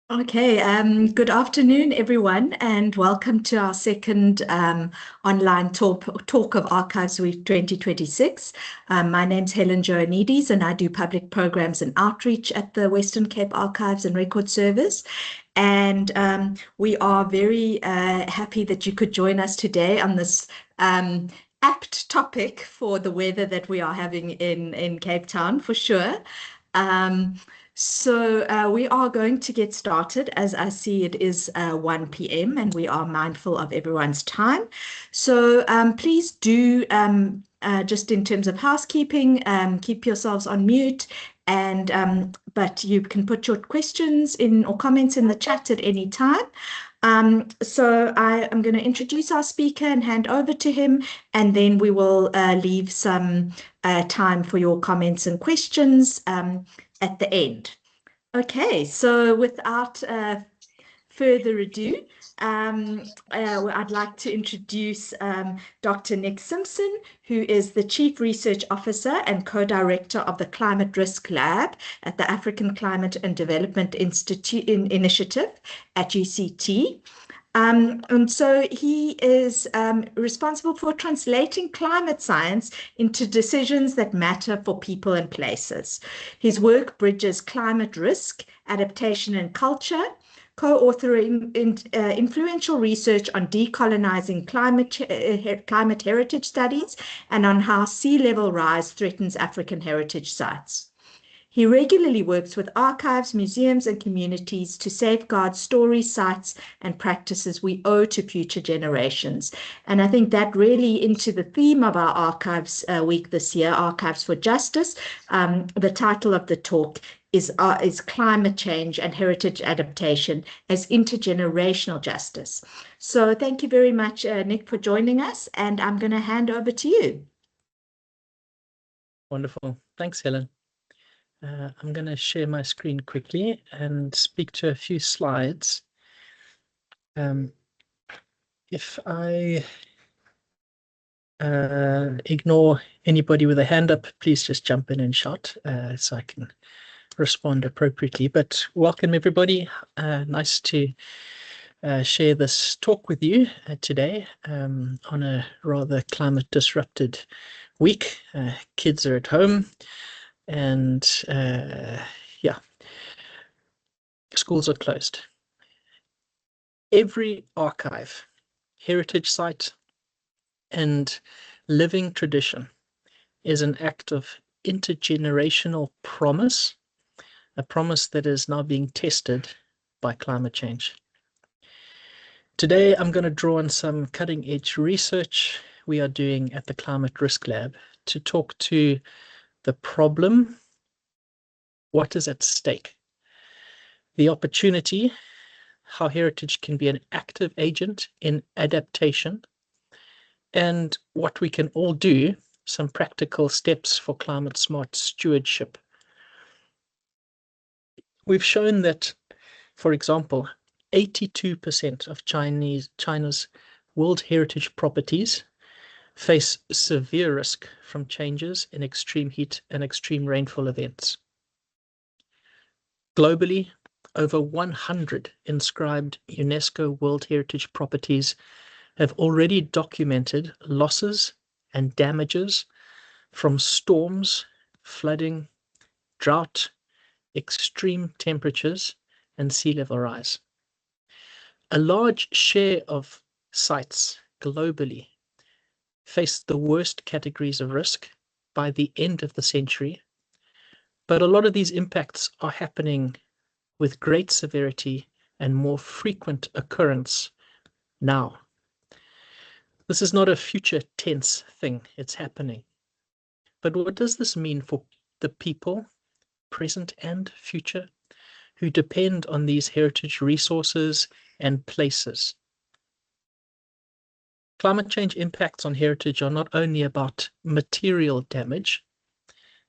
Okay, good afternoon, everyone, and welcome to our second online talk of Archives Week 2026. My name's Helen Joannides, and I do public programs and outreach at the Western Cape Archives and Record Service. And we are very happy that you could join us today on this apt topic for the weather that we are having in Cape Town, for sure. Um, so we are going to get started. As I see, it is 1 p.m. and we are mindful of everyone's time. So please do, just in terms of housekeeping, keep yourselves on mute. And but you can put your questions in or comments in the chat at any time. So I am going to introduce our speaker and hand over to him, and then we will leave some time for your comments and questions at the end. Okay, so without further ado, I'd like to introduce Dr. Nick Simpson, who is the Chief Research Officer and Co-Director of the Climate Risk Lab at the African Climate and Development Institute Initiative at UCT. And so he is responsible for translating climate science into decisions that matter for people and places. His work bridges climate risk, adaptation, and culture, co-authoring influential research on decolonizing climate heritage studies and on how sea level rise threatens African heritage sites. He regularly works with archives, museums, and communities to safeguard stories, sites, and practices we owe to future generations. And I think that really into the theme of our Archives Week this year, Archives for Justice. The title of the talk is Climate Change and Heritage Adaptation as Intergenerational Justice. So thank you very much, Nick, for joining us. And I'm going to hand over to you. Wonderful. Thanks, Helen. I'm going to share my screen quickly and speak to a few slides. If I ignore anybody with a hand up, please just jump in and shout so I can respond appropriately. But welcome, everybody. Nice to share this talk with you today on a rather climate-disrupted week. Kids are at home. And yeah, schools are closed. Every archive, heritage site, and living tradition is an act of intergenerational promise, a promise that is now being tested by climate change. Today, I'm going to draw on some cutting-edge research we are doing at the Climate Risk Lab to talk to the problem, what is at stake, the opportunity, how heritage can be an active agent in adaptation, and what we can all do, some practical steps for climate smart stewardship. We've shown that, for example, 82% of China's World Heritage properties face severe risk from changes in extreme heat and extreme rainfall events. Globally, over 100 inscribed UNESCO World Heritage properties have already documented losses and damages from storms, flooding, drought, extreme temperatures, and sea level rise. A large share of sites globally face the worst categories of risk by the end of the century, but a lot of these impacts are happening with great severity and more frequent occurrence now. This is not a future tense thing, it's happening. But what does this mean for the people, present and future, who depend on these heritage resources and places? Climate change impacts on heritage are not only about material damage,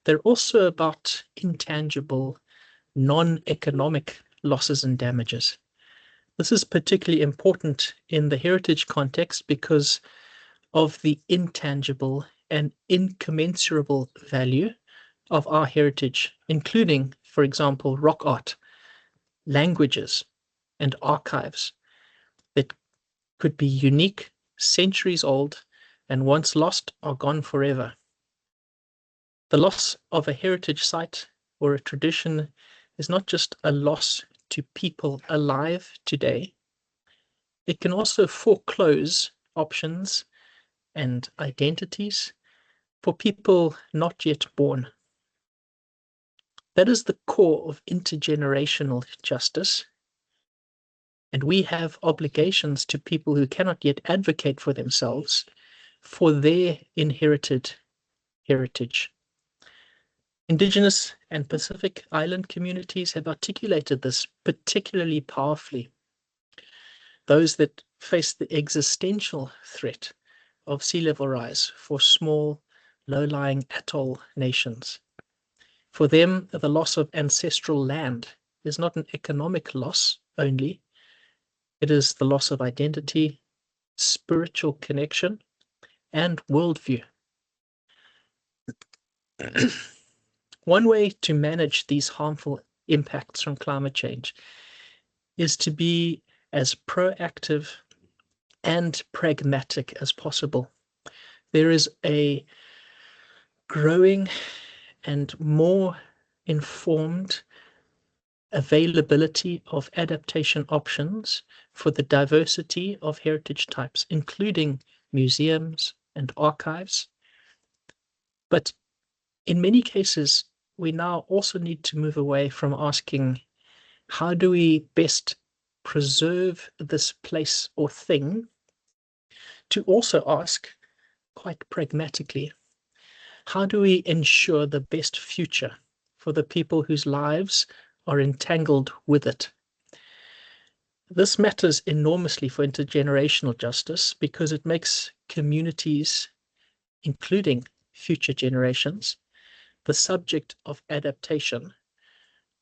they're also about intangible, non-economic losses and damages. This is particularly important in the heritage context because of the intangible and incommensurable value of our heritage, including, for example, rock art, languages, and archives that could be unique, centuries old, and once lost are gone forever. The loss of a heritage site or a tradition is not just a loss to people alive today. It can also foreclose options and identities for people not yet born. That is the core of intergenerational justice. And we have obligations to people who cannot yet advocate for themselves for their inherited heritage. Indigenous and Pacific Island communities have articulated this particularly powerfully. Those that face the existential threat of sea level rise for small, low-lying atoll nations. For them, the loss of ancestral land is not an economic loss only. It is the loss of identity, spiritual connection, and worldview. One way to manage these harmful impacts from climate change is to be as proactive and pragmatic as possible. There is a growing and more informed availability of adaptation options for the diversity of heritage types, including museums and archives. But in many cases, we now also need to move away from asking, how do we best preserve this place or thing, to also ask, quite pragmatically, how do we ensure the best future for the people whose lives are entangled with it? This matters enormously for intergenerational justice because it makes communities, including future generations, the subject of adaptation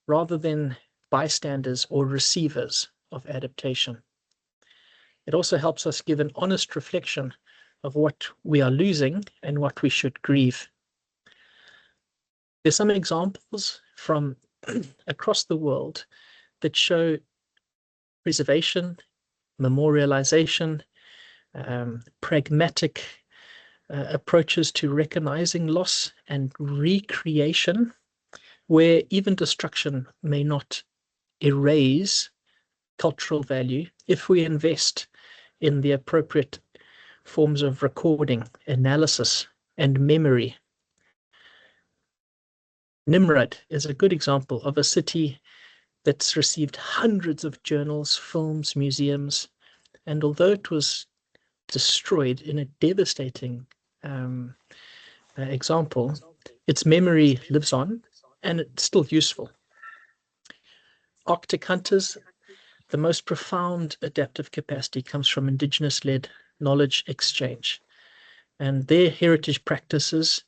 rather than bystanders or receivers of adaptation. It also helps us give an honest reflection of what we are losing and what we should grieve. There's some examples from across the world that show preservation, memorialization, pragmatic approaches to recognizing loss and recreation, where even destruction may not erase cultural value if we invest in the appropriate forms of recording, analysis, and memory. Nimrud is a good example of a city that's received hundreds of journals, films, museums, and although it was destroyed in a devastating example, its memory lives on and it's still useful. Arctic hunters, the most profound adaptive capacity comes from Indigenous-led knowledge exchange, and their heritage practices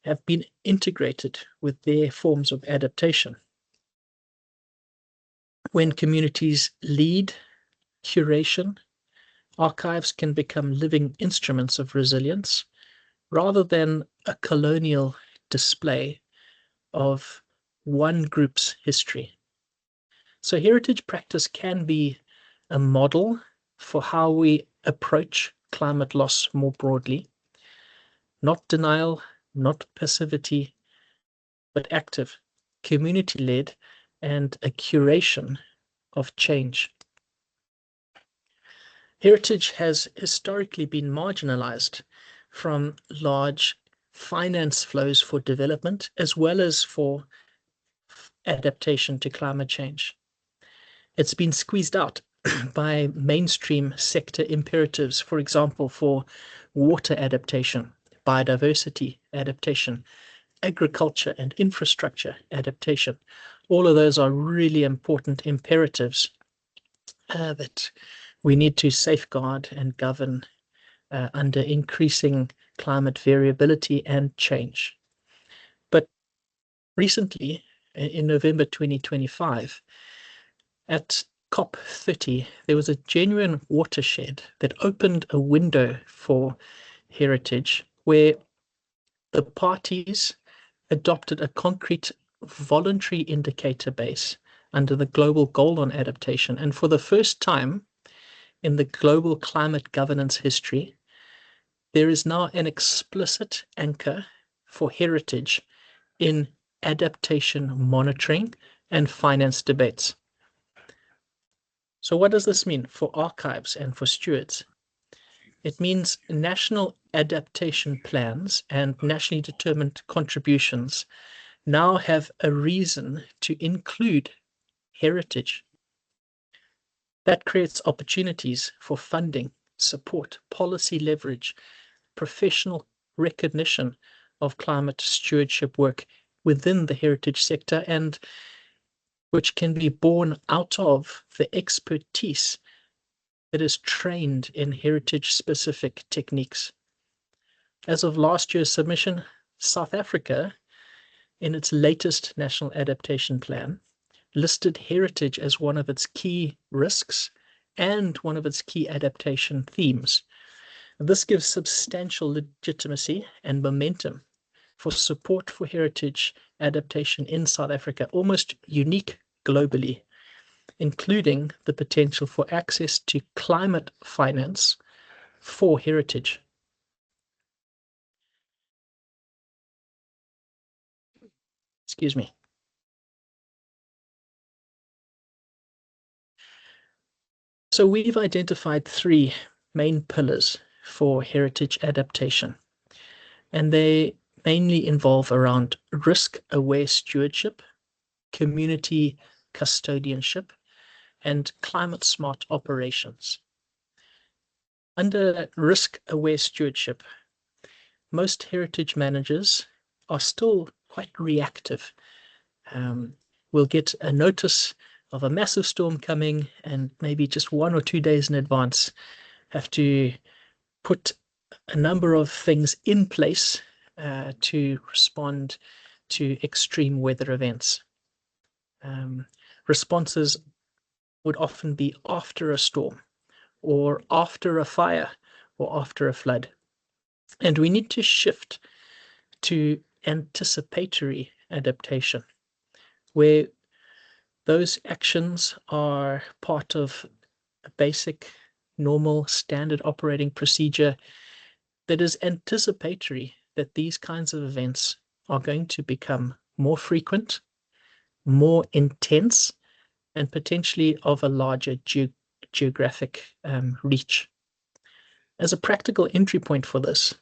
have been integrated with their forms of adaptation. When communities lead curation, archives can become living instruments of resilience rather than a colonial display of one group's history. So heritage practice can be a model for how we approach climate loss more broadly. Not denial, not passivity, but active, community-led, and a curation of change. Heritage has historically been marginalized from large finance flows for development as well as for adaptation to climate change. It's been squeezed out by mainstream sector imperatives, for example, for water adaptation, biodiversity adaptation, agriculture and infrastructure adaptation. All of those are really important imperatives that we need to safeguard and govern under increasing climate variability and change. But recently, in November 2025, at COP30, there was a genuine watershed that opened a window for heritage where the parties adopted a concrete voluntary indicator base under the Global Goal on Adaptation. And for the first time in the global climate governance history, there is now an explicit anchor for heritage in adaptation monitoring and finance debates. So what does this mean for archives and for stewards? It means national adaptation plans and nationally determined contributions now have a reason to include heritage. That creates opportunities for funding, support, policy leverage, professional recognition of climate stewardship work within the heritage sector, and which can be born out of the expertise that is trained in heritage-specific techniques. As of last year's submission, South Africa, in its latest National Adaptation Plan, listed heritage as one of its key risks and one of its key adaptation themes. This gives substantial legitimacy and momentum for support for heritage adaptation in South Africa, almost unique globally, including the potential for access to climate finance for heritage. Excuse me. So we've identified three main pillars for heritage adaptation, and they mainly involve around risk-aware stewardship, community custodianship, and climate-smart operations. Under risk-aware stewardship, most heritage managers are still quite reactive. We'll get a notice of a massive storm coming, and maybe just 1 or 2 days in advance have to put a number of things in place to respond to extreme weather events. Responses would often be after a storm, or after a fire, or after a flood. And we need to shift to anticipatory adaptation, where those actions are part of a basic, normal, standard operating procedure that is anticipatory that these kinds of events are going to become more frequent, more intense, and potentially of a larger geographic reach. As a practical entry point for this,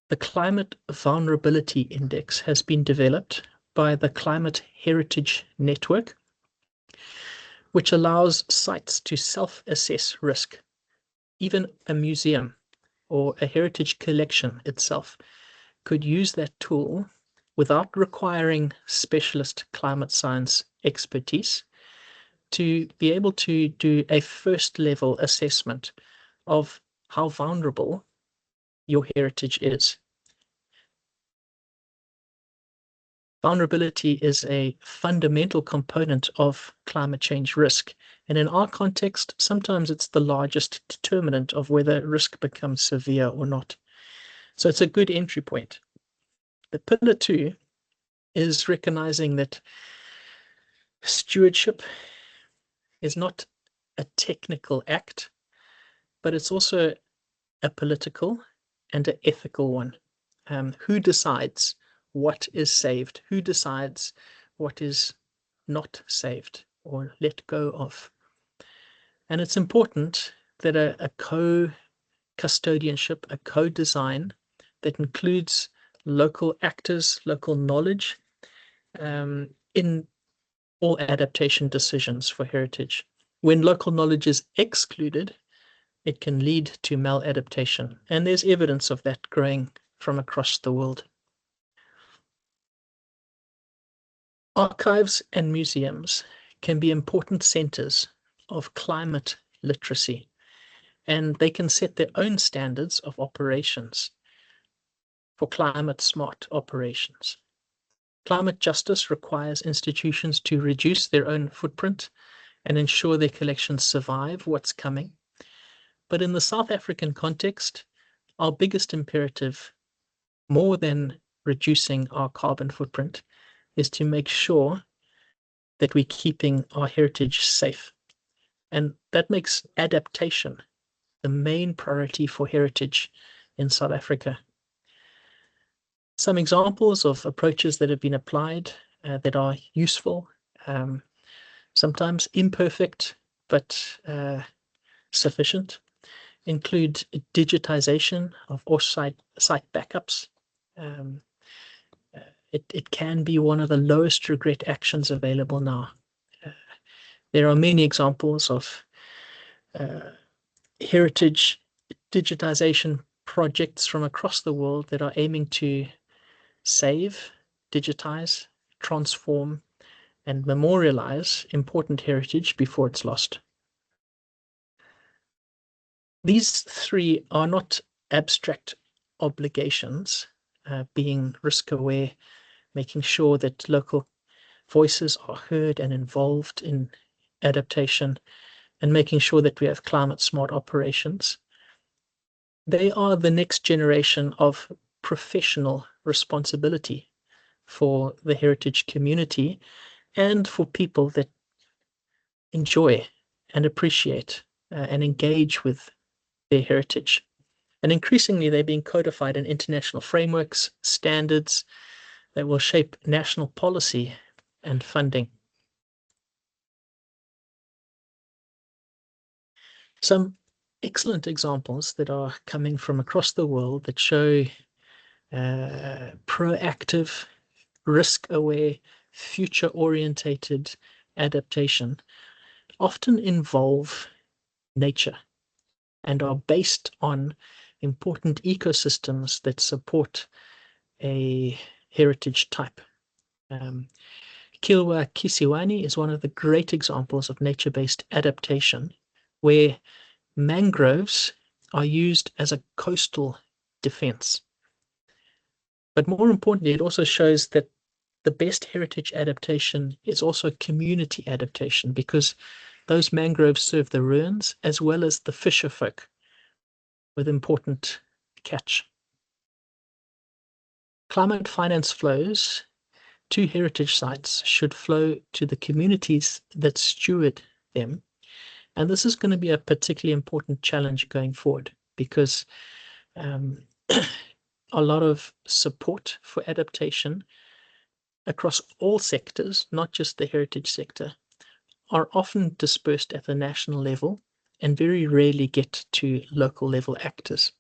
the Climate Vulnerability Index has been developed by the Climate Heritage Network, which allows sites to self-assess risk. Even a museum or a heritage collection itself could use that tool without requiring specialist climate science expertise to be able to do a first-level assessment of how vulnerable your heritage is. Vulnerability is a fundamental component of climate change risk. And in our context, sometimes it's the largest determinant of whether risk becomes severe or not. So it's a good entry point. The pillar 2 is recognizing that stewardship is not a technical act, but it's also a political and an ethical one. Who decides what is saved? Who decides what is not saved or let go of? And it's important that a co-custodianship, a co-design that includes local actors, local knowledge in all adaptation decisions for heritage. When local knowledge is excluded, it can lead to maladaptation. And there's evidence of that growing from across the world. Archives and museums can be important centers of climate literacy, and they can set their own standards of operations for climate smart operations. Climate justice requires institutions to reduce their own footprint and ensure their collections survive what's coming. But in the South African context, our biggest imperative, more than reducing our carbon footprint, is to make sure that we're keeping our heritage safe. And that makes adaptation the main priority for heritage in South Africa. Some examples of approaches that have been applied that are useful, sometimes imperfect, but sufficient, include digitization of offsite site backups. It can be one of the lowest regret actions available now. There are many examples of heritage digitization projects from across the world that are aiming to save, digitize, transform, and memorialize important heritage before it's lost. These three are not abstract obligations, being risk-aware, making sure that local voices are heard and involved in adaptation, and making sure that we have climate-smart operations. They are the next generation of professional responsibility for the heritage community and for people that enjoy and appreciate and engage with their heritage. And increasingly, they're being codified in international frameworks, standards that will shape national policy and funding. Some excellent examples that are coming from across the world that show proactive, risk-aware, future-orientated adaptation often involve nature and are based on important ecosystems that support a heritage type. Kilwa Kisiwani is one of the great examples of nature-based adaptation, where mangroves are used as a coastal defense. But more importantly, it also shows that the best heritage adaptation is also community adaptation, because those mangroves serve the ruins as well as the fisher folk with important catch. Climate finance flows to heritage sites should flow to the communities that steward them. And this is going to be a particularly important challenge going forward, because a lot of support for adaptation across all sectors, not just the heritage sector, are often dispersed at the national level and very rarely get to local level actors.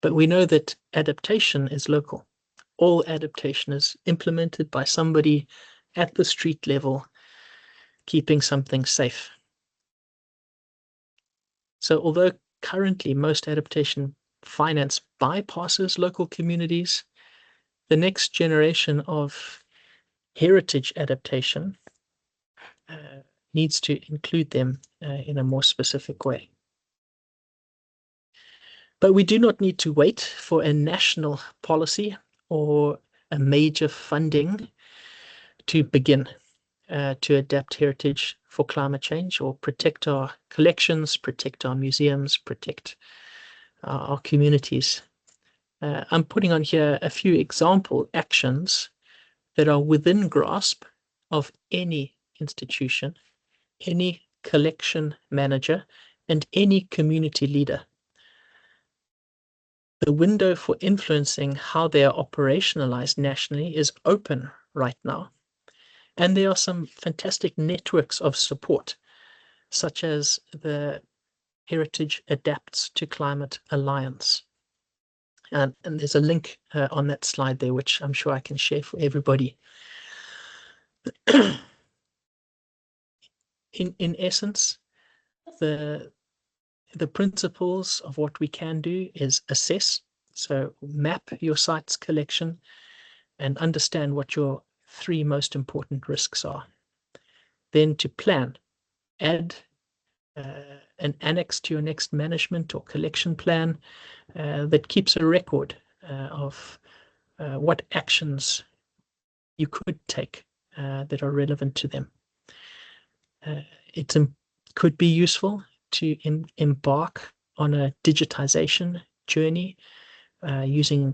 But we know that adaptation is local. All adaptation is implemented by somebody at the street level, keeping something safe. So although currently most adaptation finance bypasses local communities, the next generation of heritage adaptation needs to include them in a more specific way. But we do not need to wait for a national policy or a major funding to begin to adapt heritage for climate change or protect our collections, protect our museums, protect our communities. I'm putting on here a few example actions that are within grasp of any institution, any collection manager, and any community leader. The window for influencing how they are operationalized nationally is open right now. And there are some fantastic networks of support, such as the Heritage Adapts to Climate Alliance. And there's a link on that slide there, which I'm sure I can share for everybody. In essence, the principles of what we can do is assess. So map your site's collection and understand what your 3 most important risks are. Then to plan, add an annex to your next management or collection plan that keeps a record of what actions you could take that are relevant to them. It could be useful to embark on a digitization journey using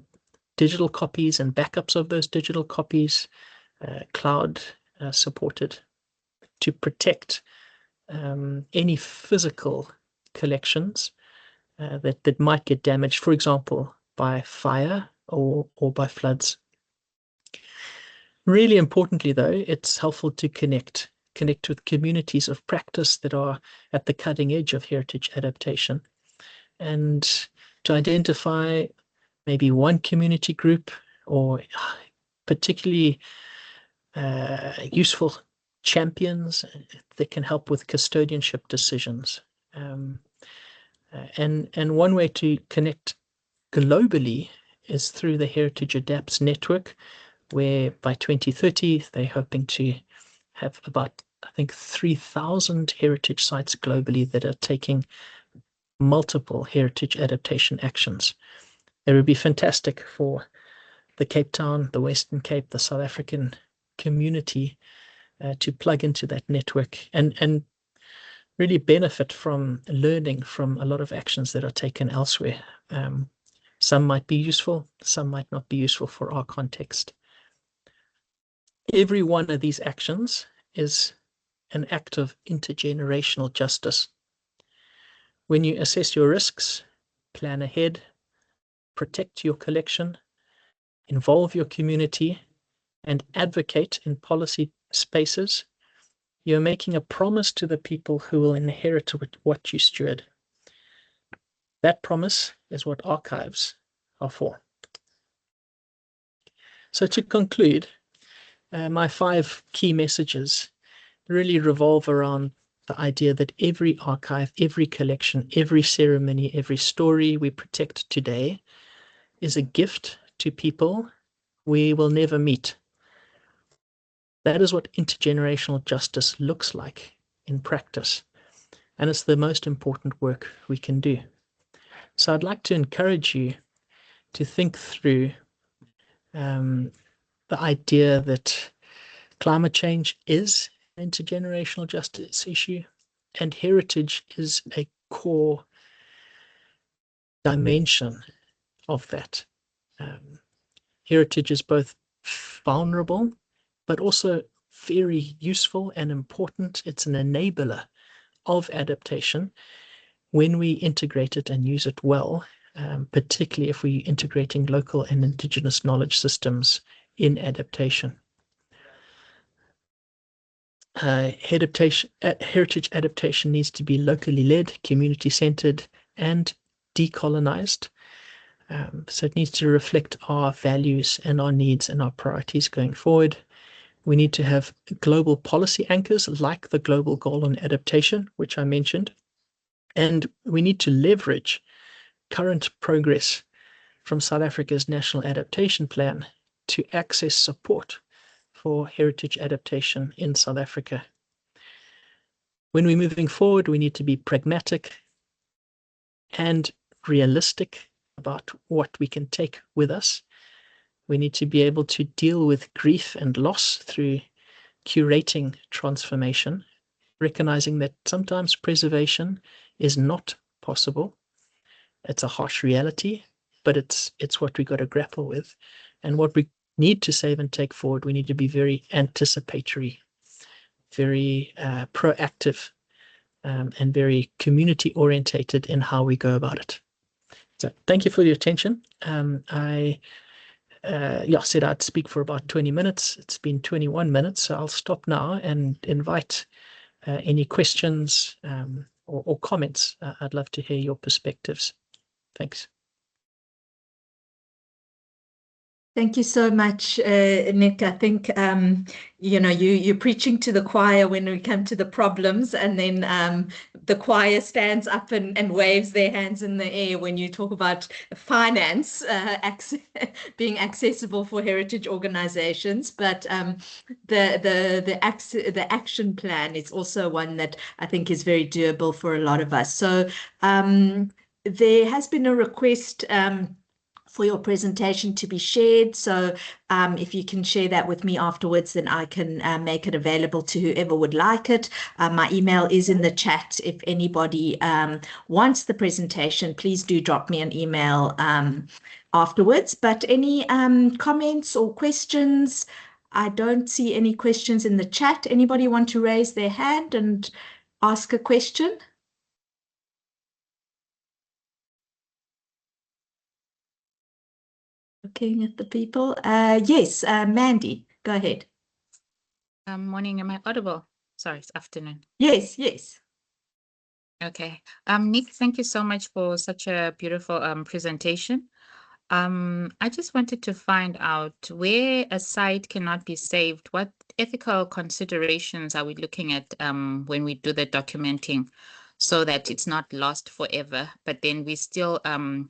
digital copies and backups of those digital copies, cloud supported to protect any physical collections that might get damaged, for example, by fire or by floods. Really importantly, though, it's helpful to connect with communities of practice that are at the cutting edge of heritage adaptation, and to identify maybe one community group or particularly useful champions that can help with custodianship decisions. And one way to connect globally is through the Heritage Adapts network, where by 2030 they're hoping to have about, I think, 3,000 heritage sites globally that are taking multiple heritage adaptation actions. It would be fantastic for the Cape Town, the Western Cape, the South African community to plug into that network and really benefit from learning from a lot of actions that are taken elsewhere. Some might be useful, some might not be useful for our context. Every one of these actions is an act of intergenerational justice. When you assess your risks, plan ahead, protect your collection, involve your community, and advocate in policy spaces, you're making a promise to the people who will inherit what you steward. That promise is what archives are for. So to conclude, my 5 key messages really revolve around the idea that every archive, every collection, every ceremony, every story we protect today is a gift to people we will never meet. That is what intergenerational justice looks like in practice, and it's the most important work we can do. So I'd like to encourage you to think through the idea that climate change is an intergenerational justice issue, and heritage is a core dimension of that. Heritage is both vulnerable, but also very useful and important. It's an enabler of adaptation when we integrate it and use it well, particularly if we're integrating local and indigenous knowledge systems in adaptation. Heritage adaptation needs to be locally led, community-centered, and decolonized. So it needs to reflect our values and our needs and our priorities going forward. We need to have global policy anchors like the Global Goal on Adaptation, which I mentioned. And we need to leverage current progress from South Africa's National Adaptation Plan to access support for heritage adaptation in South Africa. When we're moving forward, we need to be pragmatic and realistic about what we can take with us. We need to be able to deal with grief and loss through curating transformation, recognizing that sometimes preservation is not possible. It's a harsh reality, but it's what we got to grapple with. And what we need to save and take forward, we need to be very anticipatory, very proactive, and very community orientated in how we go about it. So thank you for your attention. I said I'd speak for about 20 minutes. It's been 21 minutes, so I'll stop now and invite any questions or comments. I'd love to hear your perspectives. Thanks. Thank you so much, Nick. I think, you're preaching to the choir when we come to the problems, and then the choir stands up and waves their hands in the air when you talk about finance being accessible for heritage organizations. But the action plan is also one that I think is very doable for a lot of us. So there has been a request for your presentation to be shared. So if you can share that with me afterwards, then I can make it available to whoever would like it. My email is in the chat. If anybody wants the presentation, please do drop me an email afterwards. But any comments or questions I don't see any questions in the chat. Anybody want to raise their hand and ask a question? Looking at the people. Yes, Mandy, go ahead. Morning, am I audible? Sorry, it's afternoon. Yes, yes. Okay. Nick, thank you so much for such a beautiful presentation. I just wanted to find out where a site cannot be saved, what ethical considerations are we looking at when we do the documenting so that it's not lost forever, but then we still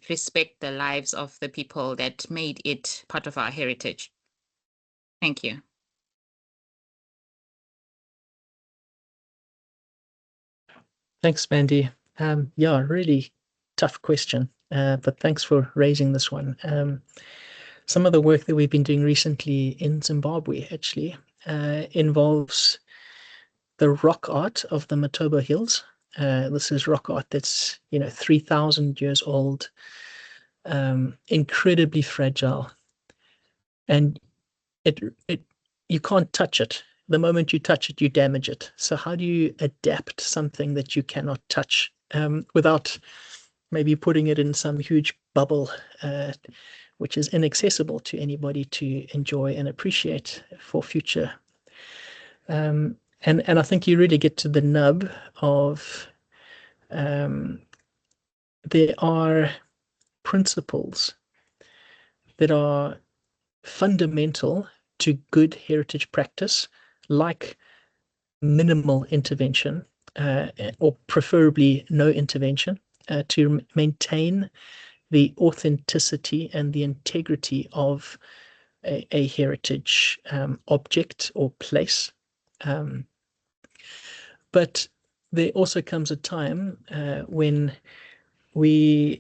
respect the lives of the people that made it part of our heritage? Thank you. Thanks, Mandy. Yeah, really tough question, but thanks for raising this one. Some of the work that we've been doing recently in Zimbabwe actually involves the rock art of the Matobo Hills. This is rock art that's 3,000 years old, incredibly fragile, and you can't touch it. The moment you touch it, you damage it. So how do you adapt something that you cannot touch without maybe putting it in some huge bubble, which is inaccessible to anybody to enjoy and appreciate for future? And I think you really get to the nub of there are principles that are fundamental to good heritage practice, like minimal intervention, or preferably no intervention, to maintain the authenticity and the integrity of a heritage object or place. But there also comes a time when if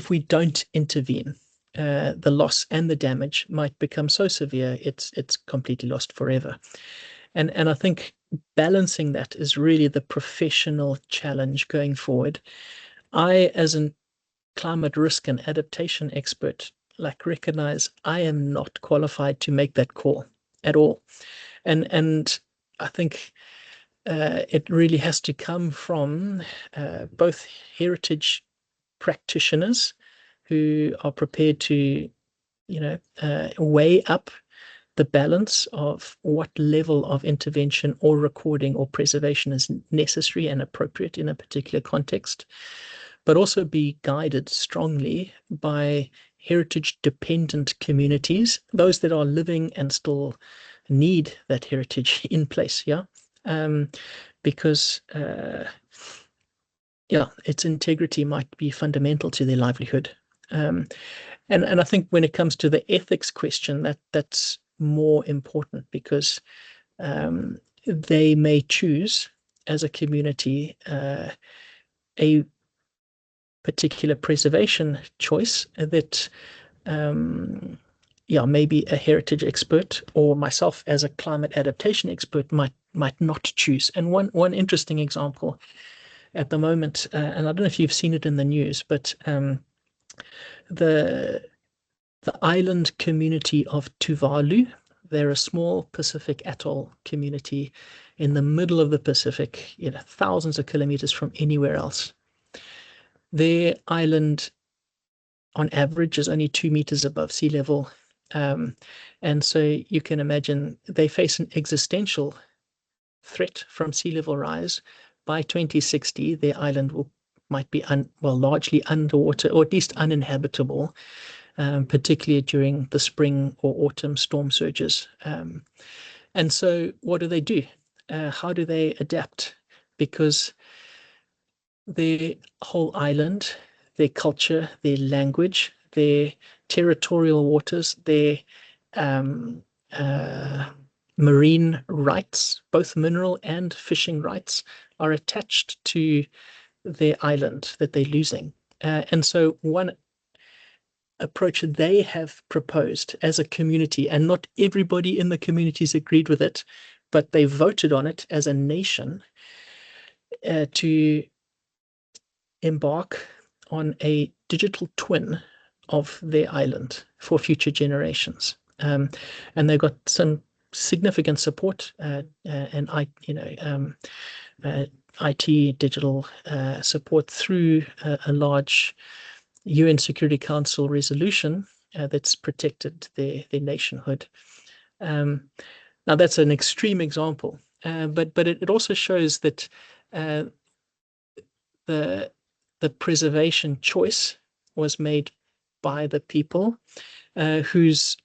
we don't intervene, the loss and the damage might become so severe it's completely lost forever. And I think balancing that is really the professional challenge going forward. I, as a climate risk and adaptation expert, recognize I am not qualified to make that call at all. And I think it really has to come from both heritage practitioners who are prepared to, weigh up the balance of what level of intervention or recording or preservation is necessary and appropriate in a particular context, but also be guided strongly by heritage-dependent communities, those that are living and still need that heritage in place, because its integrity might be fundamental to their livelihood. And I think when it comes to the ethics question, that's more important, because they may choose as a community a particular preservation choice that maybe a heritage expert or myself as a climate adaptation expert might not choose. And one interesting example at the moment, and I don't know if you've seen it in the news, but the island community of Tuvalu, they're a small Pacific atoll community in the middle of the Pacific, thousands of kilometers from anywhere else. Their island, on average, is only 2 meters above sea level. And so you can imagine they face an existential threat from sea level rise. By 2060, their island might be largely underwater, or at least uninhabitable, particularly during the spring or autumn storm surges. And so what do? How do they adapt? Because their whole island, their culture, their language, their territorial waters, their marine rights, both mineral and fishing rights, are attached to their island that they're losing. And so one approach they have proposed as a community, and not everybody in the communities agreed with it, but they voted on it as a nation, to embark on a digital twin of their island for future generations. and they got some significant support and IT digital support through a large UN Security Council resolution that's protected their nationhood. Now that's an extreme example, but it also shows that the preservation choice was made by the people who's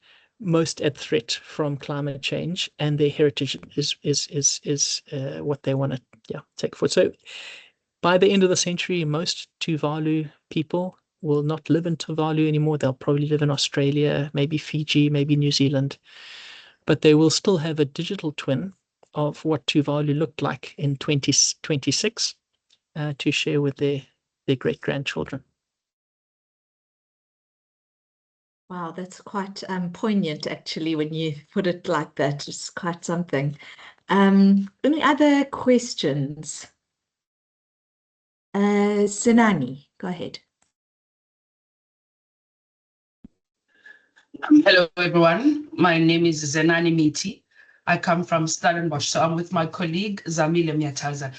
most at threat from climate change, and their heritage is what they want to take forward. So by the end of the century, most Tuvalu people will not live in Tuvalu anymore. They'll probably live in Australia, maybe Fiji, maybe New Zealand, but they will still have a digital twin of what Tuvalu looked like in 2026 to share with their great-grandchildren. Wow, that's quite poignant, actually, when you put it like that. It's quite something. Any other questions? Senani, go ahead. Hello, everyone. My name is Zenani Miti. I come from Stellenbosch, so I'm with my colleague Zamile Myataza.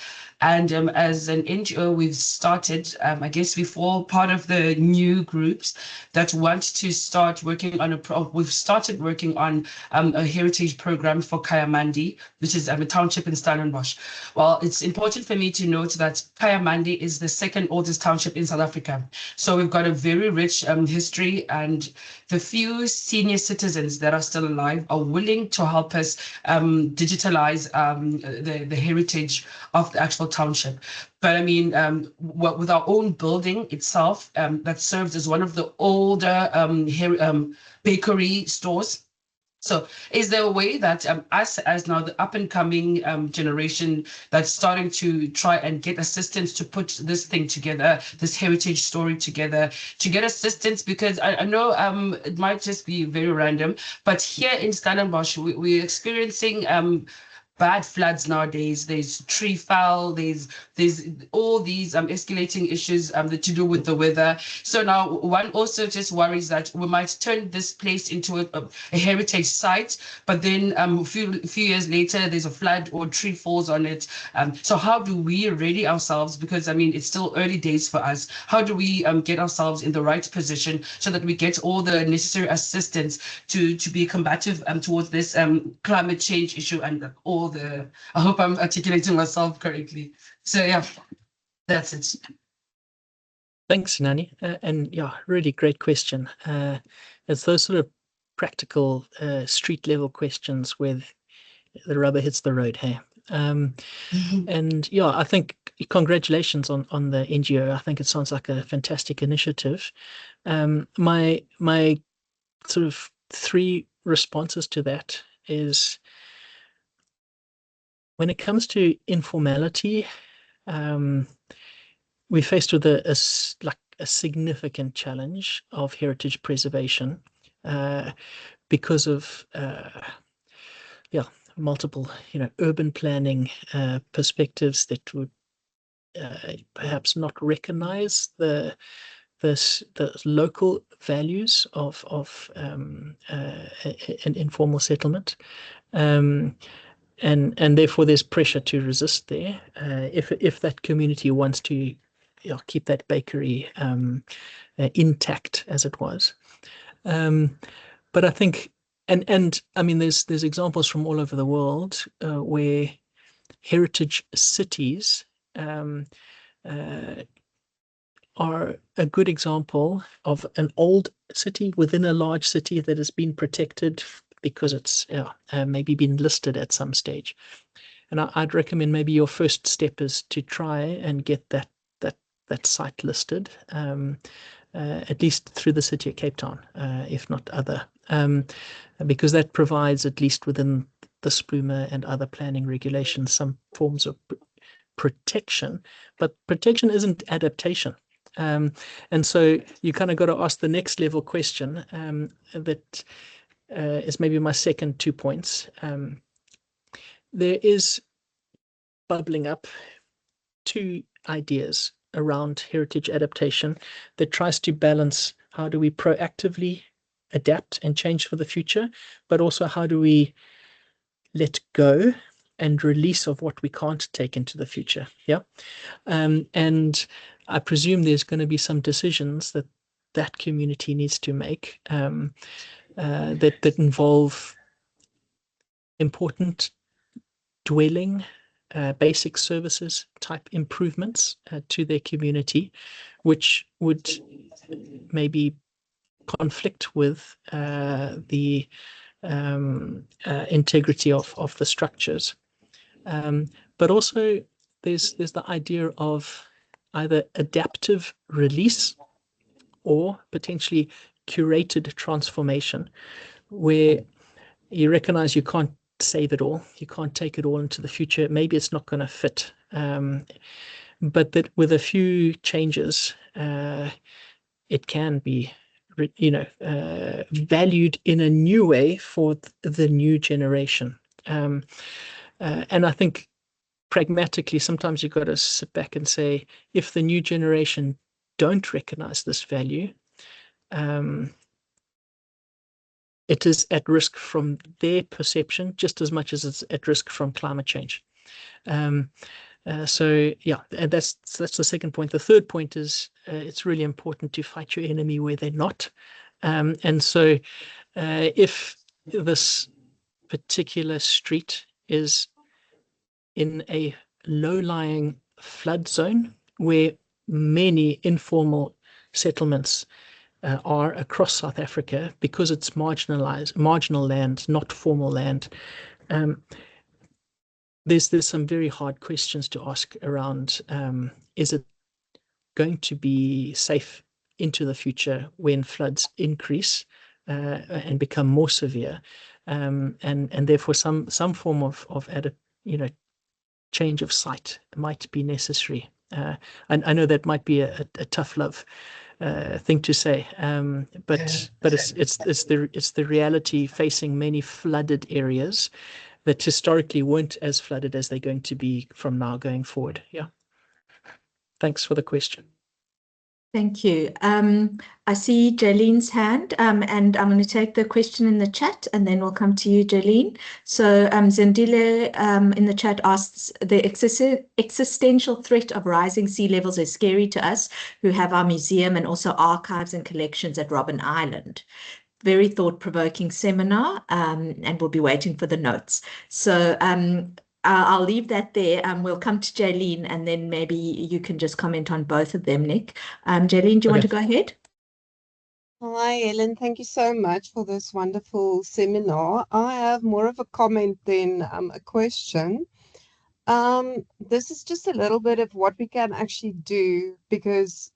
And as an NGO, we've started, I guess we fall part of the new groups that want to start working on we've started working on a heritage program for Kayamandi, which is a township in Stellenbosch. Well, it's important for me to note that Kayamandi is the second oldest township in South Africa. So we've got a very rich history, and the few senior citizens that are still alive are willing to help us digitalize the heritage of the actual township. But I mean, with our own building itself, that serves as one of the older bakery stores. So is there a way that us, as now the up-and-coming generation that's starting to try and get assistance to put this thing together, this heritage story together, to get assistance? Because I know it might just be very random, but here in Stellenbosch, we're experiencing bad floods nowadays. There's tree foul, there's all these escalating issues that to do with the weather. So now one also just worries that we might turn this place into a heritage site, but then a few years later there's a flood or tree falls on it. So how do we ready ourselves? Because I mean, it's still early days for us. How do we get ourselves in the right position so that we get all the necessary assistance to be combative towards this climate change issue and all I hope I'm articulating myself correctly. So yeah, that's it. Thanks, Nani. And yeah, really great question. It's those sort of practical street level questions where the rubber hits the road. Hey, and yeah, I think congratulations on the NGO. I think it sounds like a fantastic initiative. My sort of three responses to that is, when it comes to informality, we're faced with a significant challenge of heritage preservation because of multiple urban planning perspectives that would perhaps not recognize the local values of an informal settlement. And therefore there's pressure to resist there if that community wants to keep that bakery intact as it was. But I think, and I mean, there's examples from all over the world where heritage cities are a good example of an old city within a large city that has been protected because it's maybe been listed at some stage. And I'd recommend maybe your first step is to try and get that site listed, at least through the City of Cape Town, if not other, because that provides, at least within the SPLUMA and other planning regulations, some forms of protection. But protection isn't adaptation. And so you kind of got to ask the next level question that is maybe my second 2 points. There is bubbling up 2 ideas around heritage adaptation that tries to balance how do we proactively adapt and change for the future, but also how do we let go and release of what we can't take into the future. Yeah. And I presume there's going to be some decisions that community needs to make that involve important dwelling, basic services type improvements to their community, which would maybe conflict with the integrity of the structures. But also there's the idea of either adaptive release or potentially curated transformation, where you recognize you can't save it all, you can't take it all into the future. Maybe it's not going to fit, but that with a few changes, it can be, valued in a new way for the new generation. And I think pragmatically, sometimes you've got to sit back and say, if the new generation don't recognize this value, it is at risk from their perception just as much as it's at risk from climate change. So yeah, and that's the second point. The third point is it's really important to fight your enemy where they're not. And so if this particular street is in a low-lying flood zone where many informal settlements are across South Africa, because it's marginal land, not formal land, there's some very hard questions to ask around, is it going to be safe into the future when floods increase and become more severe, and therefore some form of change of site might be necessary. I know that might be a tough love thing to say, but it's the reality facing many flooded areas that historically weren't as flooded as they're going to be from now going forward. Yeah. Thanks for the question. Thank you. I see Jalene's hand, and I'm going to take the question in the chat, and then we'll come to you, Jalene. So Zendile in the chat asks, the existential threat of rising sea levels is scary to us who have our museum and also archives and collections at Robben Island. Very thought-provoking seminar, and we'll be waiting for the notes. So I'll leave that there. We'll come to Jalene, and then maybe you can just comment on both of them, Nick. Jalene, do you want to go ahead? Hi, Helen. Thank you so much for this wonderful seminar. I have more of a comment than a question. This is just a little bit of what we can actually do, because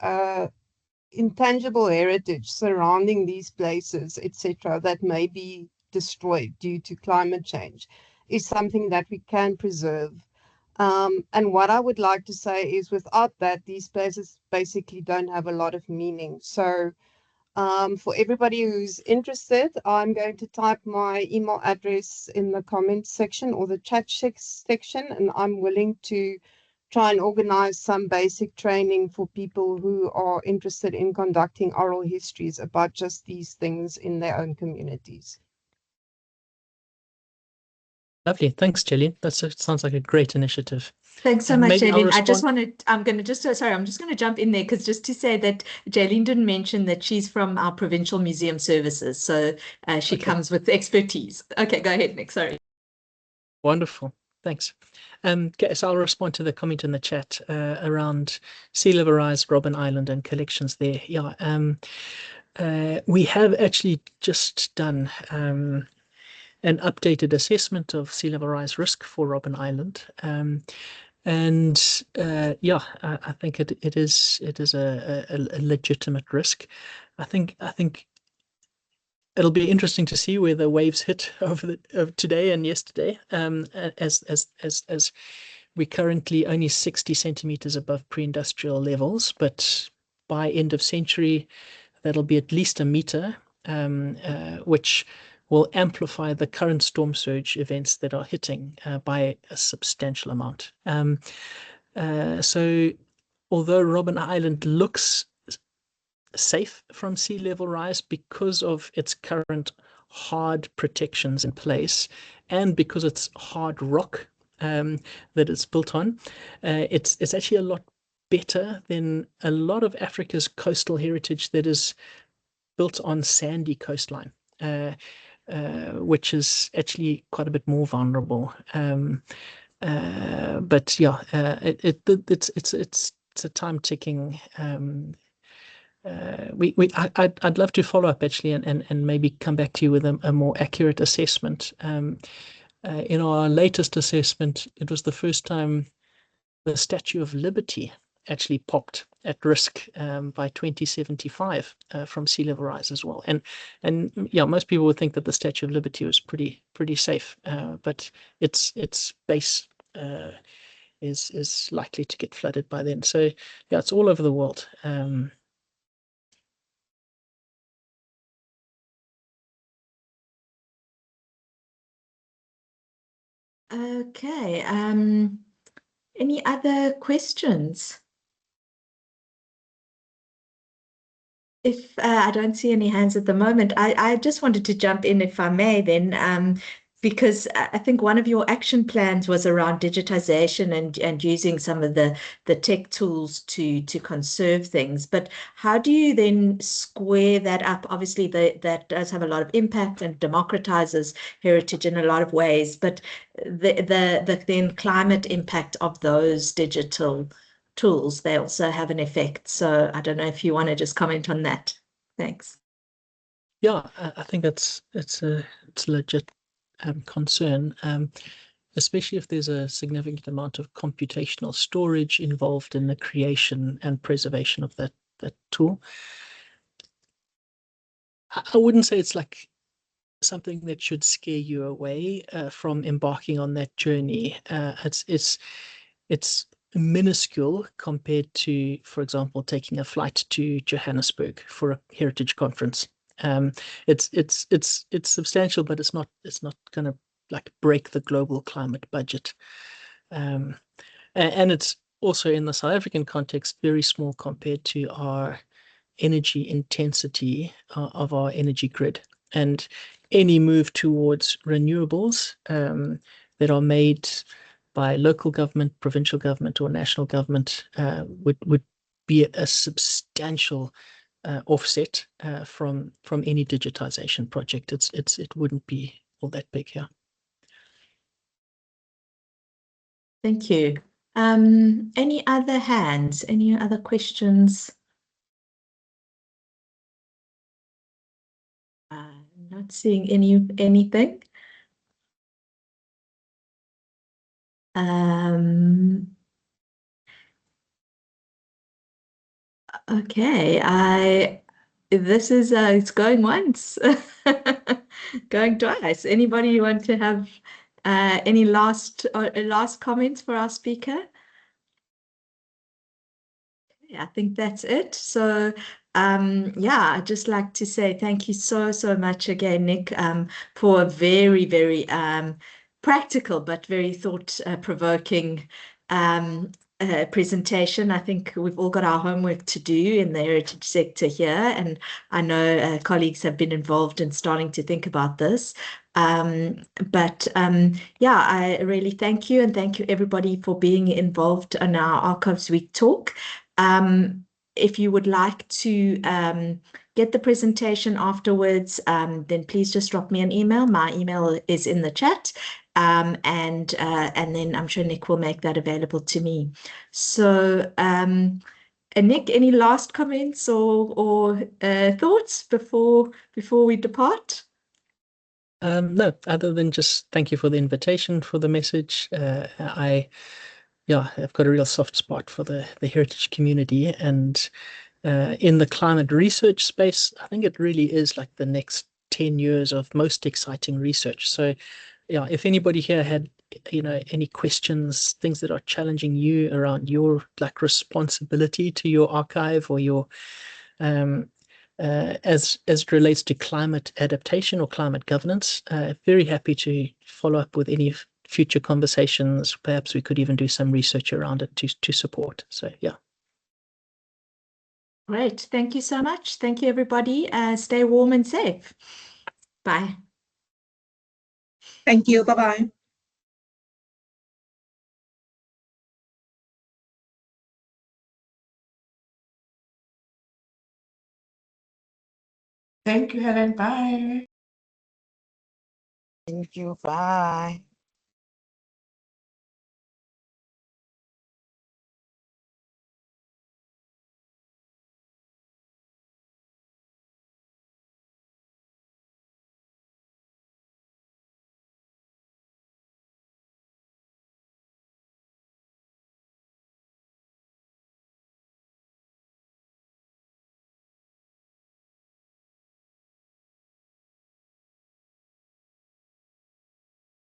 intangible heritage surrounding these places, etc., that may be destroyed due to climate change is something that we can preserve. And what I would like to say is, without that, these places basically don't have a lot of meaning. So for everybody who's interested, I'm going to type my email address in the comments section or the chat section, and I'm willing to try and organize some basic training for people who are interested in conducting oral histories about just these things in their own communities. Lovely. Thanks, Jalene. That sounds like a great initiative. Thanks so much, Jalene. I'm just going to jump in there, because just to say that Jalene didn't mention that she's from our Provincial Museum Services. So she comes with expertise. Okay, go ahead, Nick. Sorry. Wonderful. Thanks. So I'll respond to the comment in the chat around sea level rise, Robben Island, and collections there. Yeah, we have actually just done an updated assessment of sea level rise risk for Robben Island, and yeah, I think it is a legitimate risk. I think it'll be interesting to see where the waves hit over today and yesterday, as we're currently only 60 centimeters above pre-industrial levels, but by end of century, that'll be at least a meter, which will amplify the current storm surge events that are hitting by a substantial amount. So although Robben Island looks safe from sea level rise because of its current hard protections in place, and because it's hard rock that it's built on. It's actually a lot better than a lot of Africa's coastal heritage that is built on sandy coastline, which is actually quite a bit more vulnerable. But yeah, it's a time ticking. I'd love to follow up actually and maybe come back to you with a more accurate assessment. In our latest assessment, it was the first time the Statue of Liberty actually popped at risk by 2075 from sea level rise as well. And yeah, most people would think that the Statue of Liberty was pretty safe, but its base is likely to get flooded by then. So yeah, it's all over the world. Okay. Any other questions? If I don't see any hands at the moment, I just wanted to jump in, if I may, then, because I think one of your action plans was around digitization and using some of the tech tools to conserve things. But how do you then square that up? Obviously, that does have a lot of impact and democratizes heritage in a lot of ways. But the then climate impact of those digital tools, they also have an effect. So I don't know if you want to just comment on that. Thanks. Yeah, I think it's a legit concern, especially if there's a significant amount of computational storage involved in the creation and preservation of that tool. I wouldn't say it's like something that should scare you away from embarking on that journey. It's minuscule compared to, for example, taking a flight to Johannesburg for a heritage conference. It's substantial, but it's not going to like break the global climate budget. And it's also, in the South African context, very small compared to our energy intensity of our energy grid. And any move towards renewables that are made by local government, provincial government, or national government would be a substantial offset from any digitization project. It wouldn't be all that big here. Thank you. Any other hands? Any other questions? Not seeing anything. Okay, this is it's going once, going twice. Anybody want to have any last comments for our speaker? Yeah, I think that's it. So yeah, I'd just like to say thank you so much again, Nick, for a very practical but very thought-provoking presentation. I think we've all got our homework to do in the heritage sector here, and I know colleagues have been involved in starting to think about this. But yeah, I really thank you, and thank you everybody for being involved in our Archives Week talk. If you would like to get the presentation afterwards, then please just drop me an email. My email is in the chat. And then I'm sure Nick will make that available to me. So, Nick, any last comments or thoughts before we depart? No, other than just thank you for the invitation, for the message. I've got a real soft spot for the heritage community, and in the climate research space, I think it really is like the next 10 years of most exciting research. So yeah, if anybody here had any questions, things that are challenging you around your like responsibility to your archive or your as it relates to climate adaptation or climate governance, very happy to follow up with any future conversations. Perhaps we could even do some research around it to support. So yeah. Great. Thank you so much. Thank you, everybody. Stay warm and safe. Bye. Thank you. Bye-bye. Thank you, Helen. Bye. Thank you. Bye.